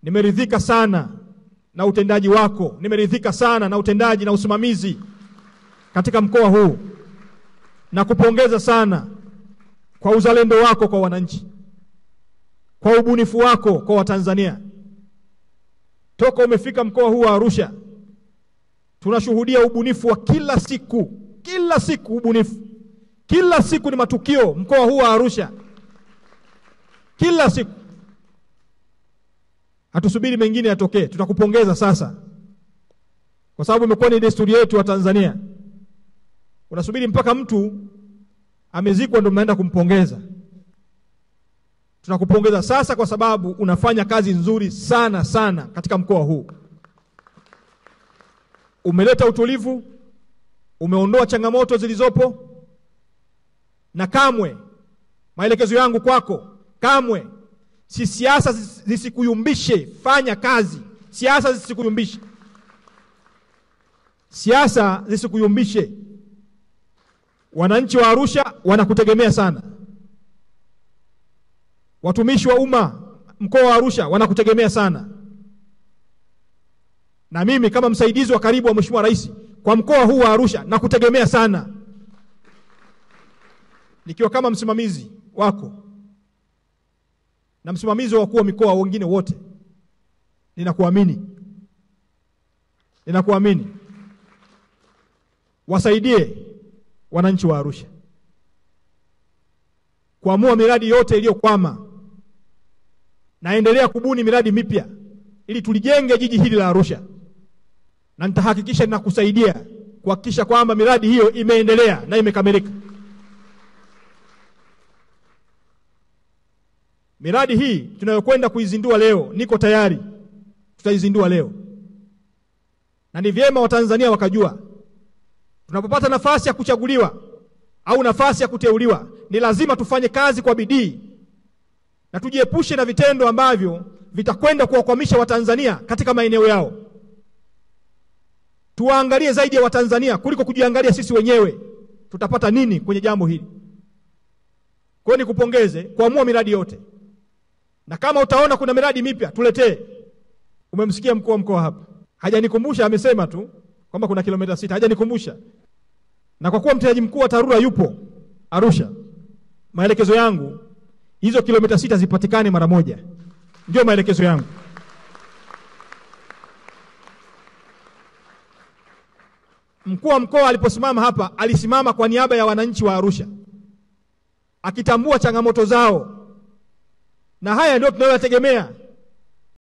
Nimeridhika sana na utendaji wako, nimeridhika sana na utendaji na usimamizi katika mkoa huu, na kupongeza sana kwa uzalendo wako kwa wananchi, kwa ubunifu wako kwa Watanzania. Toka umefika mkoa huu wa Arusha, tunashuhudia ubunifu wa kila siku ubunifu. Kila siku ni matukio mkoa huu wa Arusha. Kila siku. Hatusubiri mengine yatokee, tutakupongeza sasa. Kwa sababu imekuwa ni desturi yetu wa Tanzania. Unasubiri mpaka mtu amezikwa ndio mnaenda kumpongeza. Tunakupongeza sasa kwa sababu unafanya kazi nzuri sana katika mkoa huu. Umeleta utulivu, umeondoa changamoto zilizopo, na kamwe, maelekezo yangu kwako, kamwe si siasa zisikuyumbishe. Fanya kazi, siasa zisikuyumbishe. Siasa zisikuyumbishe. Wananchi wa Arusha wanakutegemea sana. Watumishi wa umma mkoa wa Arusha wanakutegemea sana. Na mimi kama msaidizi wa karibu wa Mheshimiwa Rais kwa mkoa huu wa Arusha nakutegemea sana. Nikiwa kama msimamizi wako na msimamizi wa wakuu wa mikoa wengine wote, ninakuamini. Wasaidie wananchi wa Arusha kuamua miradi yote iliyokwama, na endelea kubuni miradi mipya ili tulijenge jiji hili la Arusha, na nitahakikisha ninakusaidia kuhakikisha kwamba miradi hiyo imeendelea na imekamilika. Miradi hii tunayokwenda kuizindua leo, niko tayari, tutaizindua leo. Na ni vyema Watanzania wakajua, tunapopata nafasi ya kuchaguliwa au nafasi ya kuteuliwa, ni lazima tufanye kazi kwa bidii na tujiepushe na vitendo ambavyo vitakwenda kuwakwamisha Watanzania katika maeneo yao. Tuwaangalie zaidi ya Watanzania kuliko kujiangalia sisi wenyewe. Tutapata nini kwenye jambo hili? Kwa hiyo nikupongeze kuamua miradi yote. Na kama utaona kuna miradi mipya, tuletee. Umemsikia mkuu wa mkoa hapa. Hajanikumbusha, amesema tu kwamba kuna kilomita 6. Hajanikumbusha. Na kwa kuwa mtendaji mkuu wa TARURA yupo Arusha, maelekezo yangu hizo kilomita 6 zipatikane mara moja. Ndio maelekezo yangu. Mkuu wa mkoa aliposimama hapa, alisimama kwa niaba ya wananchi wa Arusha, akitambua changamoto zao. Na haya ndio tunayoyategemea